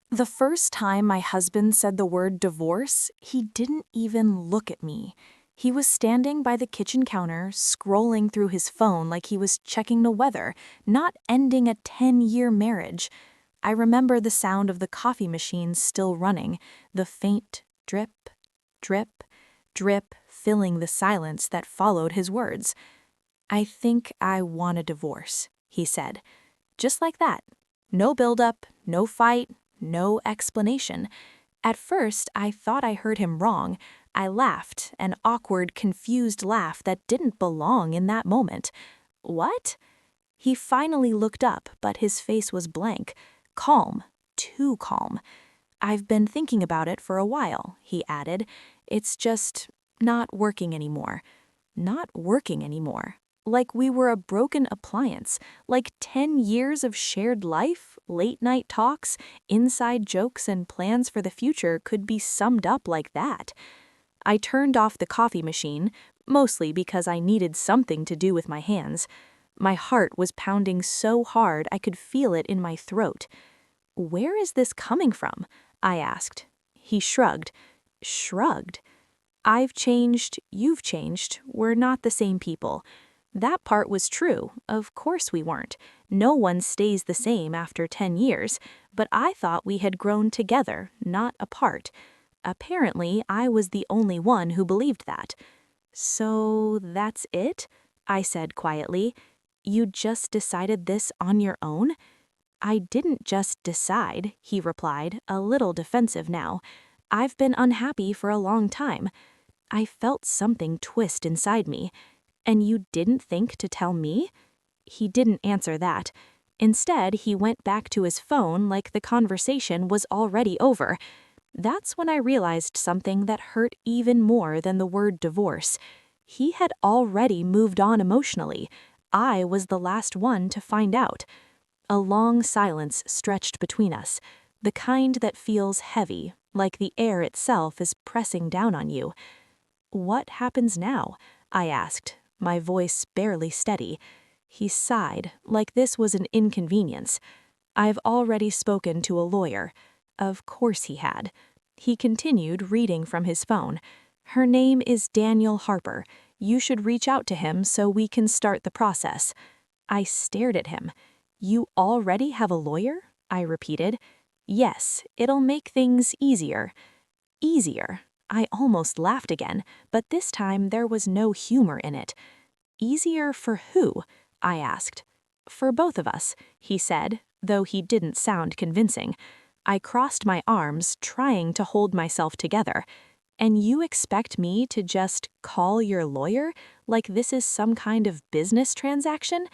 The first time my husband said the word divorce, he didn't even look at me. He was standing by the kitchen counter, scrolling through his phone like he was checking the weather, not ending a 10-year marriage. I remember the sound of the coffee machine still running, the faint drip, drip, drip filling the silence that followed his words. "I think I want a divorce," he said. Just like that. No buildup, no fight, no explanation. At first, I thought I heard him wrong. I laughed, an awkward, confused laugh that didn't belong in that moment. "What?" He finally looked up, but his face was blank. Calm. Too calm. "I've been thinking about it for a while," he added. "It's just not working anymore." Not working anymore. Like we were a broken appliance, like 10 years of shared life, late-night talks, inside jokes, and plans for the future could be summed up like that. I turned off the coffee machine, mostly because I needed something to do with my hands. My heart was pounding so hard I could feel it in my throat. "Where is this coming from?" I asked. He shrugged. Shrugged. "I've changed, you've changed, we're not the same people." That part was true, of course we weren't. No one stays the same after 10 years, but I thought we had grown together, not apart. Apparently, I was the only one who believed that. "So that's it?" I said quietly. "You just decided this on your own?" "I didn't just decide," he replied, a little defensive now. "I've been unhappy for a long time." I felt something twist inside me. "And you didn't think to tell me?" He didn't answer that. Instead, he went back to his phone like the conversation was already over. That's when I realized something that hurt even more than the word divorce. He had already moved on emotionally. I was the last one to find out. A long silence stretched between us, the kind that feels heavy, like the air itself is pressing down on you. "What happens now?" I asked, my voice barely steady. He sighed, like this was an inconvenience. "I've already spoken to a lawyer." Of course he had. He continued reading from his phone. "Her name is Daniel Harper. You should reach out to him so we can start the process." I stared at him. "You already have a lawyer?" I repeated. "Yes, it'll make things easier." Easier. I almost laughed again, but this time there was no humor in it. "Easier for who?" I asked. "For both of us," he said, though he didn't sound convincing. I crossed my arms, trying to hold myself together. "And you expect me to just call your lawyer, like this is some kind of business transaction?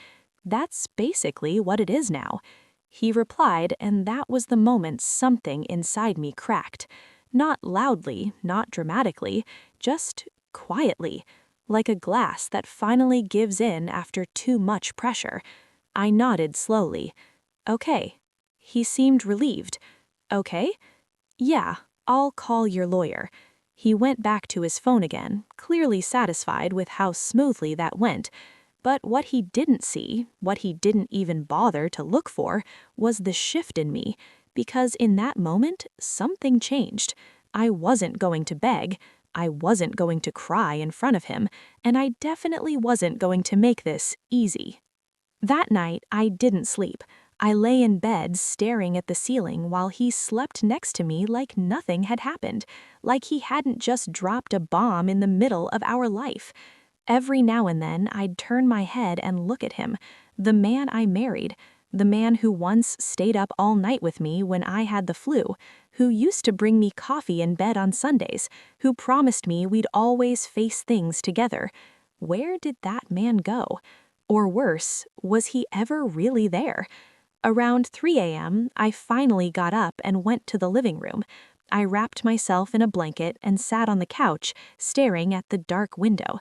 That's basically what it is now." He replied, and that was the moment something inside me cracked. Not loudly, not dramatically, just quietly, like a glass that finally gives in after too much pressure. I nodded slowly. "Okay." He seemed relieved. "Okay? Yeah, I'll call your lawyer." He went back to his phone again, clearly satisfied with how smoothly that went. But what he didn't see, what he didn't even bother to look for, was the shift in me, because in that moment, something changed. I wasn't going to beg, I wasn't going to cry in front of him, and I definitely wasn't going to make this easy. That night, I didn't sleep. I lay in bed staring at the ceiling while he slept next to me like nothing had happened, like he hadn't just dropped a bomb in the middle of our life. Every now and then, I'd turn my head and look at him, the man I married, the man who once stayed up all night with me when I had the flu, who used to bring me coffee in bed on Sundays, who promised me we'd always face things together. Where did that man go? Or worse, was he ever really there? Around 3 a.m., I finally got up and went to the living room. I wrapped myself in a blanket and sat on the couch, staring at the dark window.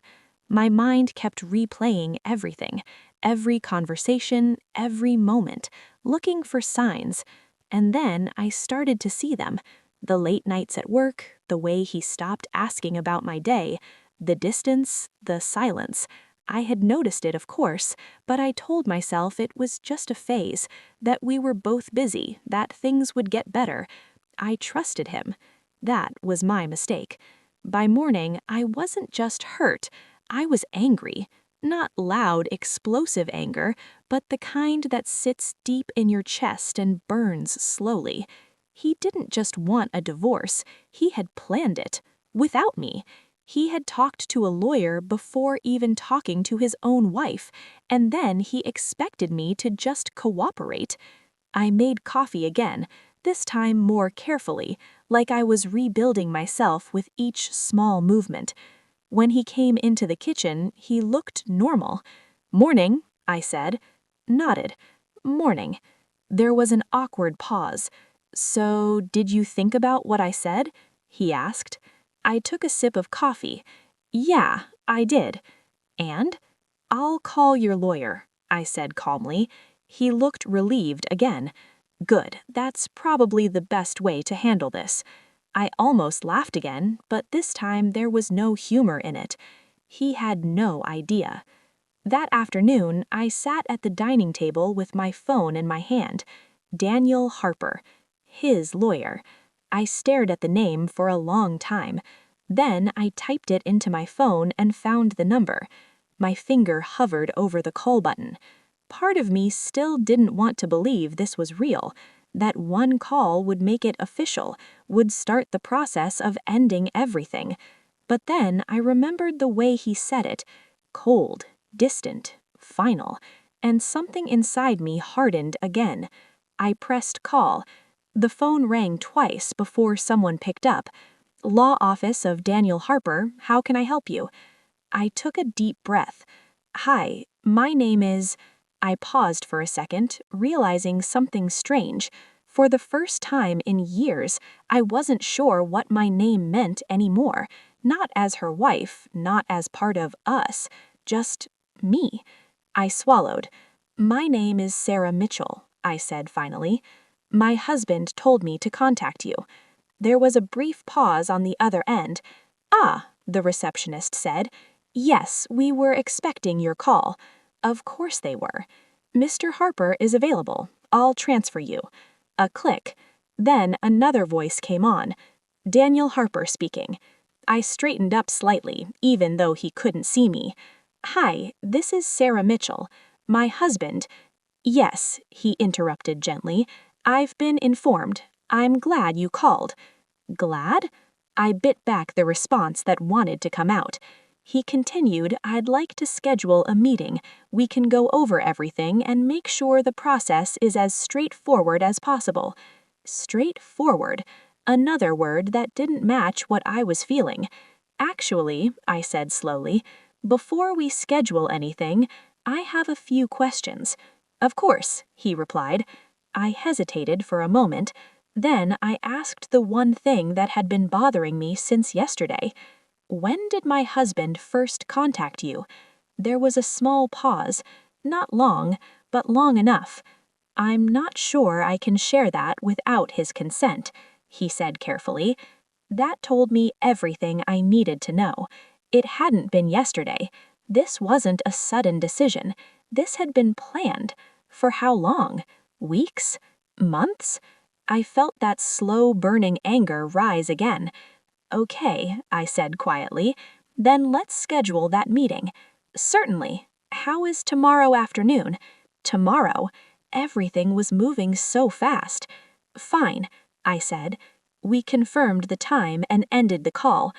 My mind kept replaying everything, every conversation, every moment, looking for signs. And then I started to see them. The late nights at work, the way he stopped asking about my day, the distance, the silence. I had noticed it, of course, but I told myself it was just a phase, that we were both busy, that things would get better. I trusted him. That was my mistake. By morning, I wasn't just hurt, I was angry. Not loud, explosive anger, but the kind that sits deep in your chest and burns slowly. He didn't just want a divorce, he had planned it. Without me. He had talked to a lawyer before even talking to his own wife, and then he expected me to just cooperate. I made coffee again, this time more carefully, like I was rebuilding myself with each small movement. When he came into the kitchen, he looked normal. "Morning," I said. Nodded. "Morning." There was an awkward pause. "So, did you think about what I said?" he asked. I took a sip of coffee. "Yeah, I did." "And?" "I'll call your lawyer," I said calmly. He looked relieved again. "Good, that's probably the best way to handle this." I almost laughed again, but this time there was no humor in it. He had no idea. That afternoon, I sat at the dining table with my phone in my hand. Daniel Harper. His lawyer. I stared at the name for a long time. Then I typed it into my phone and found the number. My finger hovered over the call button. Part of me still didn't want to believe this was real. That one call would make it official, would start the process of ending everything. But then I remembered the way he said it. Cold, distant, final. And something inside me hardened again. I pressed call. The phone rang twice before someone picked up. "Law office of Daniel Harper, how can I help you?" I took a deep breath. "Hi, my name is..." I paused for a second, realizing something strange. For the first time in years, I wasn't sure what my name meant anymore. Not as her wife, not as part of us, just me. I swallowed. "My name is Sarah Mitchell," I said finally. "My husband told me to contact you." There was a brief pause on the other end. "Ah," the receptionist said. "Yes, we were expecting your call." Of course they were. "Mr. Harper is available. I'll transfer you." A click. Then another voice came on. "Daniel Harper speaking." I straightened up slightly, even though he couldn't see me. "Hi, this is Sarah Mitchell. My husband..." "Yes," he interrupted gently. "I've been informed. I'm glad you called." "Glad?" I bit back the response that wanted to come out. He continued, "I'd like to schedule a meeting. We can go over everything and make sure the process is as straightforward as possible." Straightforward. Another word that didn't match what I was feeling. "Actually," I said slowly, "before we schedule anything, I have a few questions." "Of course," he replied. I hesitated for a moment. Then I asked the one thing that had been bothering me since yesterday. "When did my husband first contact you?" There was a small pause. Not long, but long enough. "I'm not sure I can share that without his consent," he said carefully. That told me everything I needed to know. It hadn't been yesterday. This wasn't a sudden decision. This had been planned. For how long? Weeks? Months? I felt that slow burning anger rise again. "Okay," I said quietly. "Then let's schedule that meeting." "Certainly. How is tomorrow afternoon?" Tomorrow? Everything was moving so fast. "Fine," I said. We confirmed the time and ended the call.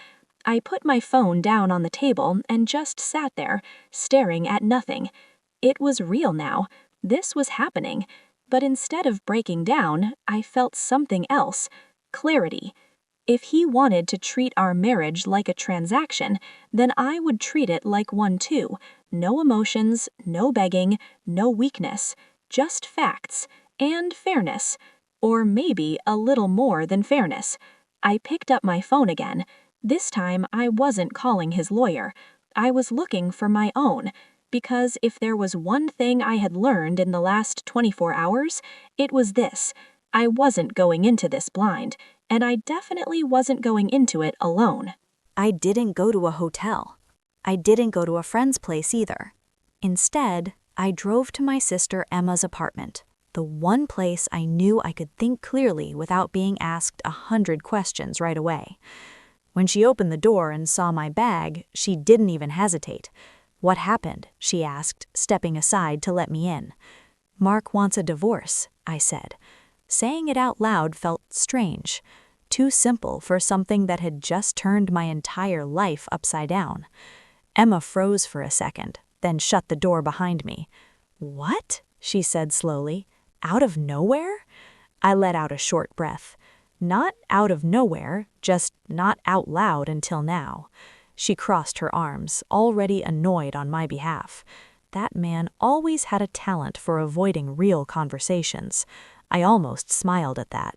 I put my phone down on the table and just sat there, staring at nothing. It was real now. This was happening. But instead of breaking down, I felt something else. Clarity. If he wanted to treat our marriage like a transaction, then I would treat it like one too. No emotions, no begging, no weakness. Just facts. And fairness. Or maybe a little more than fairness. I picked up my phone again. This time I wasn't calling his lawyer. I was looking for my own. Because if there was one thing I had learned in the last 24 hours, it was this. I wasn't going into this blind, and I definitely wasn't going into it alone. I didn't go to a hotel. I didn't go to a friend's place either. Instead, I drove to my sister Emma's apartment, the one place I knew I could think clearly without being asked 100 questions right away. When she opened the door and saw my bag, she didn't even hesitate. "What happened?" she asked, stepping aside to let me in. "Mark wants a divorce," I said. Saying it out loud felt strange, too simple for something that had just turned my entire life upside down. Emma froze for a second, then shut the door behind me. "What?" she said slowly. "Out of nowhere?" I let out a short breath. Not out of nowhere, just not out loud until now. She crossed her arms, already annoyed on my behalf. That man always had a talent for avoiding real conversations. I almost smiled at that.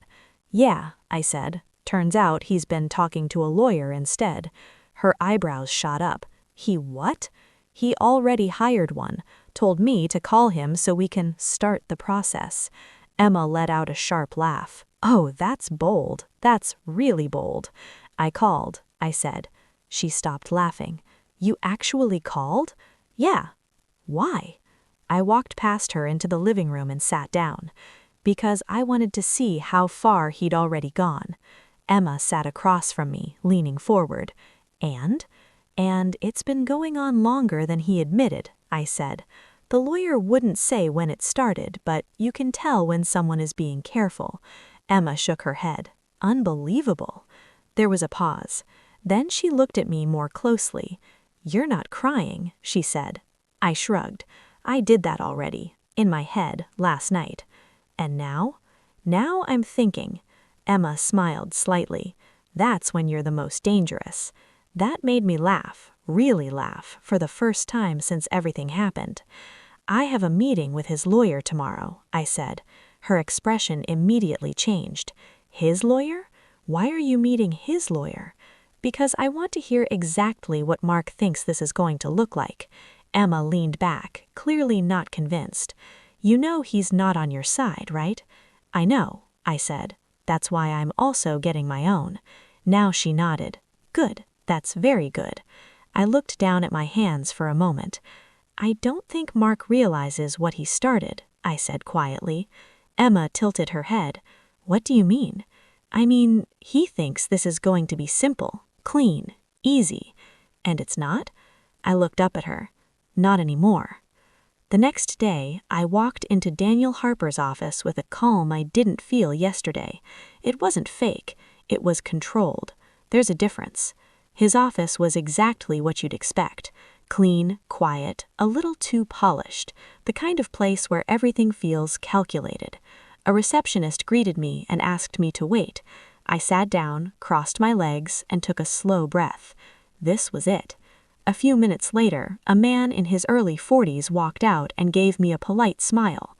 "Yeah," I said. "Turns out he's been talking to a lawyer instead." Her eyebrows shot up. "He what?" "He already hired one. Told me to call him so we can start the process." Emma let out a sharp laugh. "Oh, that's bold. That's really bold." "I called," I said. She stopped laughing. "You actually called?" "Yeah." "Why?" I walked past her into the living room and sat down. "Because I wanted to see how far he'd already gone." Emma sat across from me, leaning forward. And it's been going on longer than he admitted," I said. "The lawyer wouldn't say when it started, but you can tell when someone is being careful." Emma shook her head. "Unbelievable." There was a pause. Then she looked at me more closely. "You're not crying," she said. I shrugged. "I did that already, in my head, last night." "And now?" "Now I'm thinking." Emma smiled slightly. "That's when you're the most dangerous." That made me laugh, really laugh, for the first time since everything happened. "I have a meeting with his lawyer tomorrow," I said. Her expression immediately changed. "His lawyer? Why are you meeting his lawyer?" "Because I want to hear exactly what Mark thinks this is going to look like." Emma leaned back, clearly not convinced. "You know he's not on your side, right?" "I know," I said. "That's why I'm also getting my own." Now she nodded. "Good. That's very good." I looked down at my hands for a moment. "I don't think Mark realizes what he started," I said quietly. Emma tilted her head. "What do you mean?" "I mean, he thinks this is going to be simple, clean, easy." "And it's not?" I looked up at her. "Not anymore." The next day, I walked into Daniel Harper's office with a calm I didn't feel yesterday. It wasn't fake. It was controlled. There's a difference. His office was exactly what you'd expect. Clean, quiet, a little too polished. The kind of place where everything feels calculated. A receptionist greeted me and asked me to wait. I sat down, crossed my legs, and took a slow breath. This was it. A few minutes later, a man in his early 40s walked out and gave me a polite smile.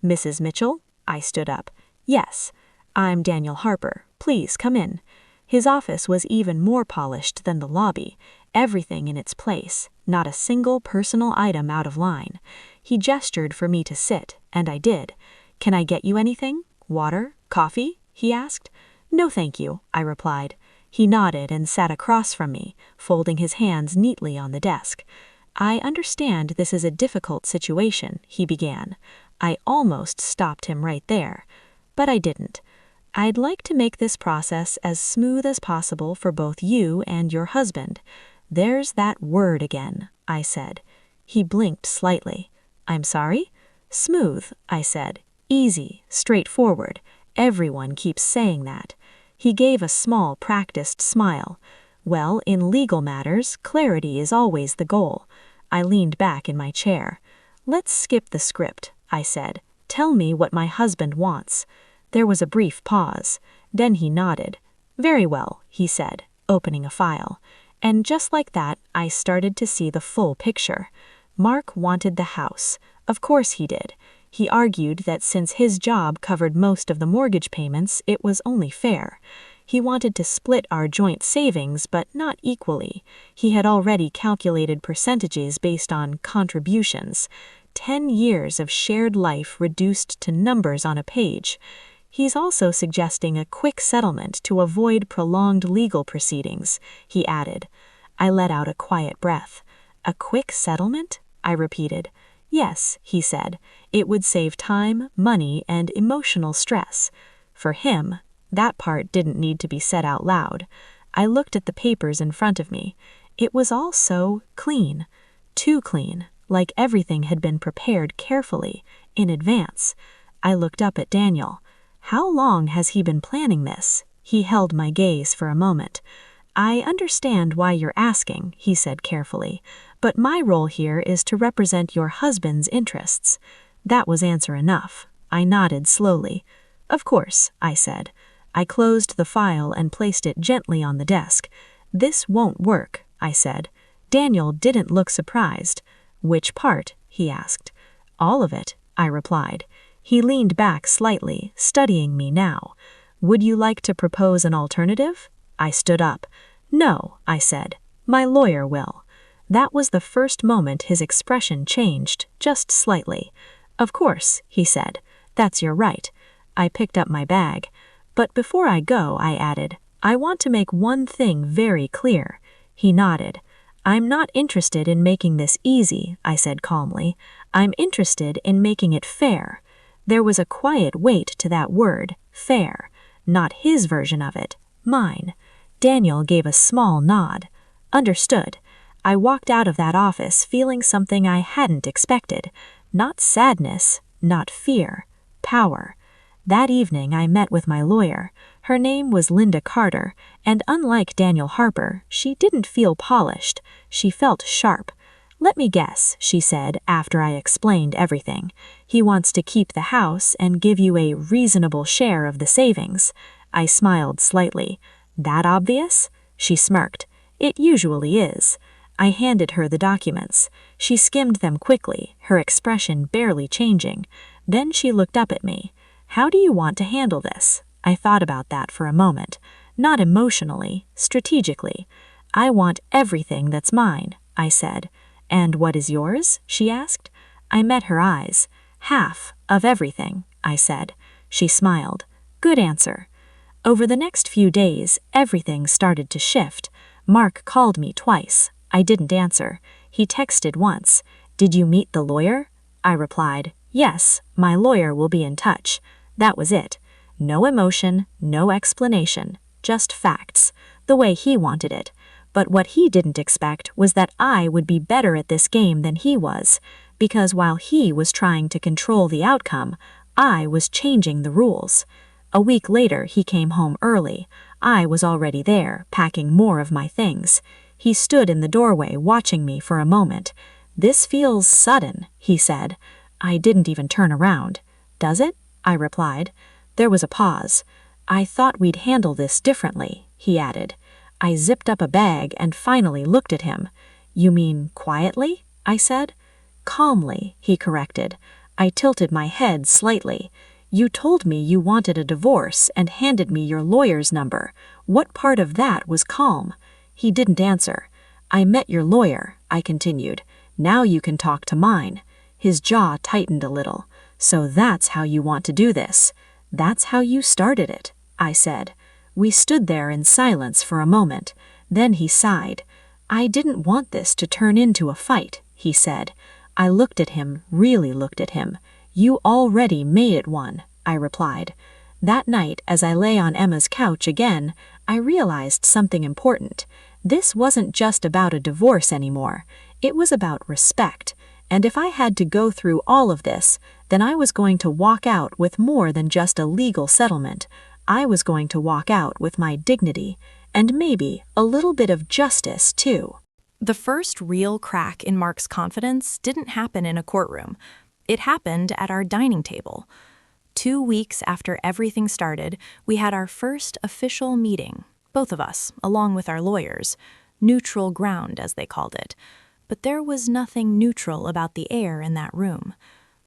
"Mrs. Mitchell?" I stood up. "Yes." "I'm Daniel Harper. Please come in." His office was even more polished than the lobby. Everything in its place, not a single personal item out of line. He gestured for me to sit, and I did. "Can I get you anything? Water? Coffee?" he asked. "No, thank you," I replied. He nodded and sat across from me, folding his hands neatly on the desk. "I understand this is a difficult situation," he began. I almost stopped him right there, but I didn't. "I'd like to make this process as smooth as possible for both you and your husband." "There's that word again," I said. He blinked slightly. "I'm sorry?" "Smooth," I said. "Easy, straightforward. Everyone keeps saying that." He gave a small, practiced smile. "Well, in legal matters, clarity is always the goal." I leaned back in my chair. "Let's skip the script," I said. "Tell me what my husband wants." There was a brief pause. Then he nodded. "Very well," he said, opening a file. And just like that, I started to see the full picture. Mark wanted the house. Of course he did. He argued that since his job covered most of the mortgage payments, it was only fair. He wanted to split our joint savings, but not equally. He had already calculated percentages based on contributions. 10 years of shared life reduced to numbers on a page. He's also suggesting a quick settlement to avoid prolonged legal proceedings, he added. I let out a quiet breath. A quick settlement? I repeated. Yes, he said. It would save time, money, and emotional stress. For him, that part didn't need to be said out loud. I looked at the papers in front of me. It was all so clean. Too clean, like everything had been prepared carefully, in advance. I looked up at Daniel. How long has he been planning this? He held my gaze for a moment. I understand why you're asking, he said carefully, but my role here is to represent your husband's interests. That was answer enough. I nodded slowly. Of course, I said. I closed the file and placed it gently on the desk. This won't work, I said. Daniel didn't look surprised. Which part? He asked. All of it, I replied. He leaned back slightly, studying me now. Would you like to propose an alternative? I stood up. No, I said. My lawyer will. That was the first moment his expression changed, just slightly. Of course, he said. That's your right. I picked up my bag. But before I go, I added, I want to make one thing very clear. He nodded. I'm not interested in making this easy, I said calmly. I'm interested in making it fair. There was a quiet weight to that word, fair. Not his version of it, mine. Daniel gave a small nod. Understood. I walked out of that office feeling something I hadn't expected. Not sadness, not fear, power. That evening I met with my lawyer. Her name was Linda Carter, and unlike Daniel Harper, she didn't feel polished. She felt sharp. Let me guess, she said after I explained everything. He wants to keep the house and give you a reasonable share of the savings. I smiled slightly. That obvious? She smirked. It usually is. I handed her the documents. She skimmed them quickly, her expression barely changing. Then she looked up at me. How do you want to handle this? I thought about that for a moment. Not emotionally, strategically. I want everything that's mine, I said. And what is yours? She asked. I met her eyes. Half of everything, I said. She smiled. Good answer. Over the next few days, everything started to shift. Mark called me twice. I didn't answer. He texted once. Did you meet the lawyer? I replied, yes, my lawyer will be in touch. That was it. No emotion, no explanation, just facts, the way he wanted it. But what he didn't expect was that I would be better at this game than he was, because while he was trying to control the outcome, I was changing the rules. A week later, he came home early. I was already there, packing more of my things. He stood in the doorway watching me for a moment. This feels sudden, he said. I didn't even turn around. Does it? I replied. There was a pause. I thought we'd handle this differently, he added. I zipped up a bag and finally looked at him. You mean quietly? I said. Calmly, he corrected. I tilted my head slightly. You told me you wanted a divorce and handed me your lawyer's number. What part of that was calm? He didn't answer. I met your lawyer, I continued. Now you can talk to mine. His jaw tightened a little. So that's how you want to do this. That's how you started it, I said. We stood there in silence for a moment. Then he sighed. I didn't want this to turn into a fight, he said. I looked at him, really looked at him. You already made it one, I replied. That night, as I lay on Emma's couch again, I realized something important. This wasn't just about a divorce anymore. It was about respect. And if I had to go through all of this, then I was going to walk out with more than just a legal settlement. I was going to walk out with my dignity, and maybe a little bit of justice, too. The first real crack in Mark's confidence didn't happen in a courtroom. It happened at our dining table. 2 weeks after everything started, we had our first official meeting, both of us, along with our lawyers. Neutral ground, as they called it. But there was nothing neutral about the air in that room.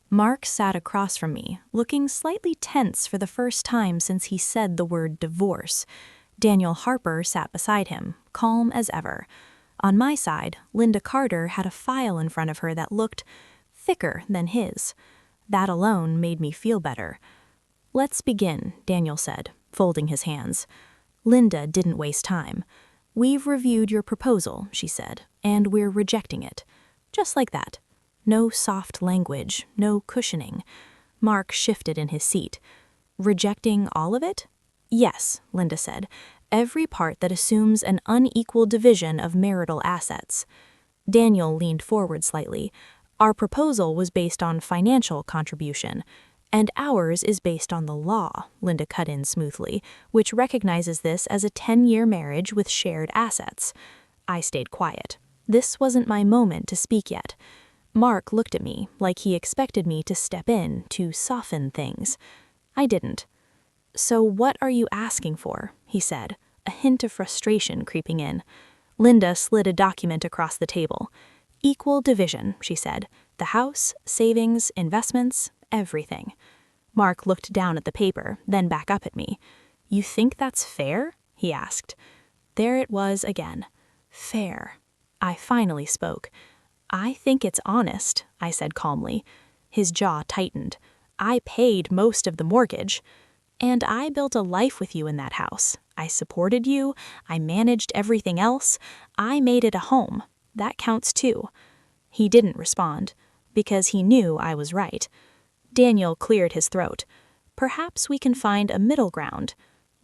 Mark sat across from me, looking slightly tense for the first time since he said the word divorce. Daniel Harper sat beside him, calm as ever. On my side, Linda Carter had a file in front of her that looked thicker than his. That alone made me feel better. Let's begin, Daniel said, folding his hands. Linda didn't waste time. We've reviewed your proposal, she said, and we're rejecting it. Just like that. No soft language, no cushioning. Mark shifted in his seat. Rejecting all of it? Yes, Linda said. Every part that assumes an unequal division of marital assets. Daniel leaned forward slightly. Our proposal was based on financial contribution, and ours is based on the law, Linda cut in smoothly, which recognizes this as a 10-year marriage with shared assets. I stayed quiet. This wasn't my moment to speak yet. Mark looked at me like he expected me to step in to soften things. I didn't. So what are you asking for? He said, a hint of frustration creeping in. Linda slid a document across the table. Equal division, she said. The house, savings, investments, everything. Mark looked down at the paper, then back up at me. You think that's fair? He asked. There it was again. Fair. I finally spoke. I think it's honest, I said calmly. His jaw tightened. I paid most of the mortgage. And I built a life with you in that house. I supported you. I managed everything else. I made it a home. That counts too. He didn't respond, because he knew I was right. Daniel cleared his throat. Perhaps we can find a middle ground.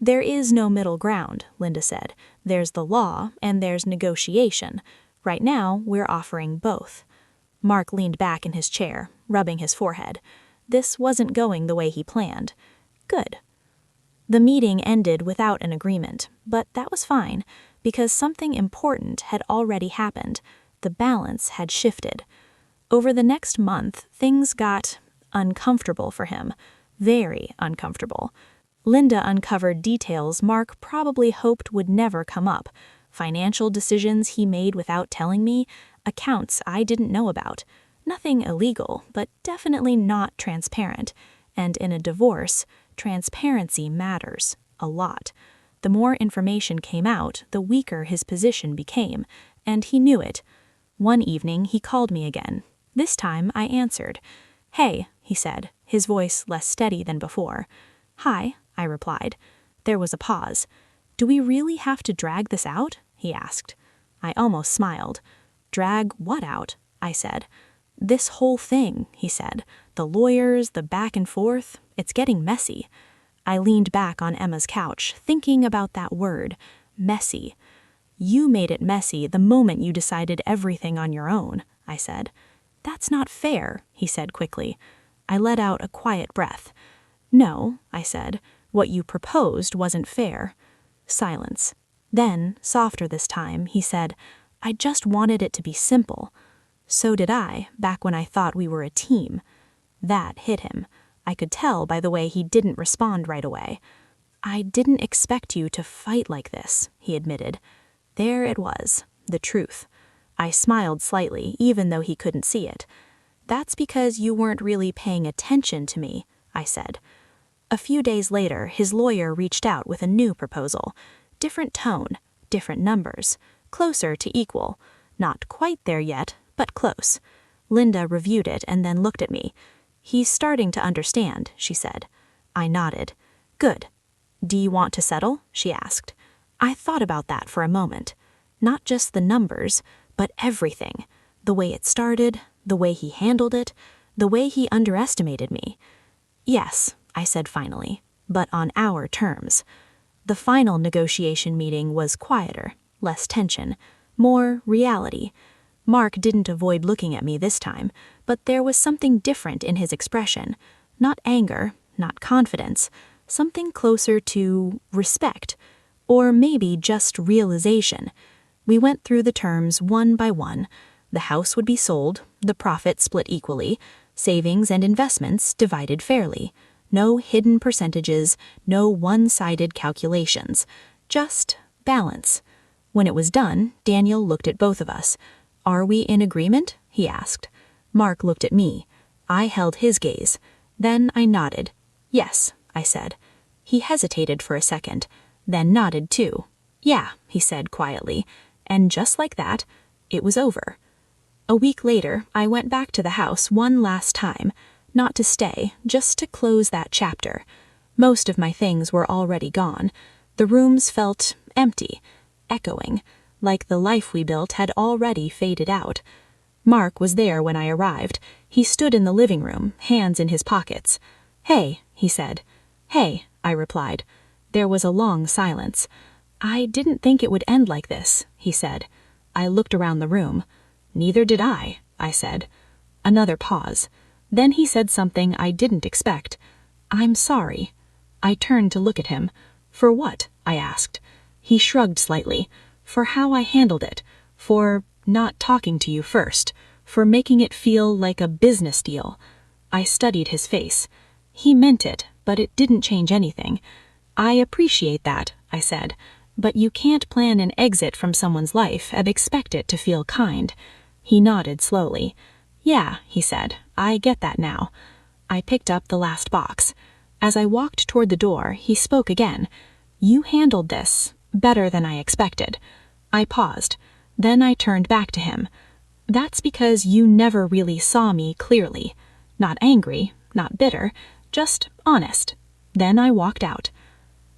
There is no middle ground, Linda said. There's the law and there's negotiation. Right now, we're offering both. Mark leaned back in his chair, rubbing his forehead. This wasn't going the way he planned. Good. The meeting ended without an agreement, but that was fine, because something important had already happened. The balance had shifted. Over the next month, things got uncomfortable for him. Very uncomfortable. Linda uncovered details Mark probably hoped would never come up. Financial decisions he made without telling me, accounts I didn't know about. Nothing illegal, but definitely not transparent. And in a divorce, transparency matters a lot. The more information came out, the weaker his position became, and he knew it. One evening, he called me again. This time, I answered. Hey, he said, his voice less steady than before. Hi, I replied. There was a pause. Do we really have to drag this out? He asked. I almost smiled. Drag what out? I said. This whole thing, he said. The lawyers, the back and forth, it's getting messy. I leaned back on Emma's couch, thinking about that word, messy. You made it messy the moment you decided everything on your own, I said. That's not fair, he said quickly. I let out a quiet breath. No, I said. What you proposed wasn't fair. Silence. Then, softer this time, he said, I just wanted it to be simple. So did I, back when I thought we were a team. That hit him. I could tell by the way he didn't respond right away. I didn't expect you to fight like this, he admitted. There it was, the truth. I smiled slightly, even though he couldn't see it. That's because you weren't really paying attention to me, I said. A few days later, his lawyer reached out with a new proposal. Different tone, different numbers, closer to equal. Not quite there yet, but close. Linda reviewed it and then looked at me. He's starting to understand, she said. I nodded. Good. Do you want to settle? She asked. I thought about that for a moment. Not just the numbers, but everything. The way it started, the way he handled it, the way he underestimated me. Yes, I said finally, but on our terms. The final negotiation meeting was quieter, less tension, more reality. Mark didn't avoid looking at me this time, but there was something different in his expression. Not anger, not confidence, something closer to respect, or maybe just realization. We went through the terms one by one. The house would be sold, the profit split equally, savings and investments divided fairly. No hidden percentages, no one-sided calculations. Just balance. When it was done, Daniel looked at both of us. Are we in agreement? He asked. Mark looked at me. I held his gaze. Then I nodded. Yes, I said. He hesitated for a second, then nodded too. Yeah, he said quietly. And just like that, it was over. A week later, I went back to the house one last time. Not to stay, just to close that chapter. Most of my things were already gone. The rooms felt empty, echoing. like the life we built had already faded out. Mark was there when I arrived. He stood in the living room, hands in his pockets. "Hey," he said. "Hey," I replied. There was a long silence. "I didn't think it would end like this," he said. I looked around the room. "Neither did I said. Another pause. Then he said something I didn't expect. "I'm sorry." I turned to look at him. "For what?" I asked. He shrugged slightly. "For how I handled it. For not talking to you first. For making it feel like a business deal." I studied his face. He meant it, but it didn't change anything. "I appreciate that," I said, "but you can't plan an exit from someone's life and expect it to feel kind." He nodded slowly. "Yeah," he said, "I get that now." I picked up the last box. As I walked toward the door, he spoke again. "You handled this better than I expected." I paused. Then I turned back to him. "That's because you never really saw me clearly. Not angry, not bitter, just honest." Then I walked out.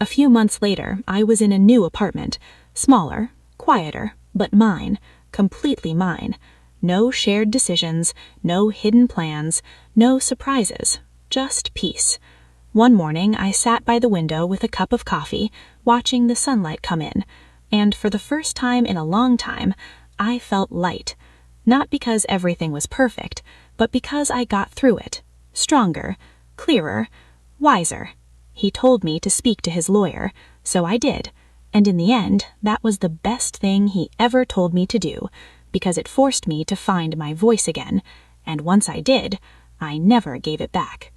A few months later, I was in a new apartment. Smaller, quieter, but mine, completely mine. No shared decisions, no hidden plans, no surprises, just peace. One morning, I sat by the window with a cup of coffee, watching the sunlight come in, and for the first time in a long time, I felt light. Not because everything was perfect, but because I got through it. Stronger, clearer, wiser. He told me to speak to his lawyer, so I did, and in the end, that was the best thing he ever told me to do, because it forced me to find my voice again, and once I did, I never gave it back.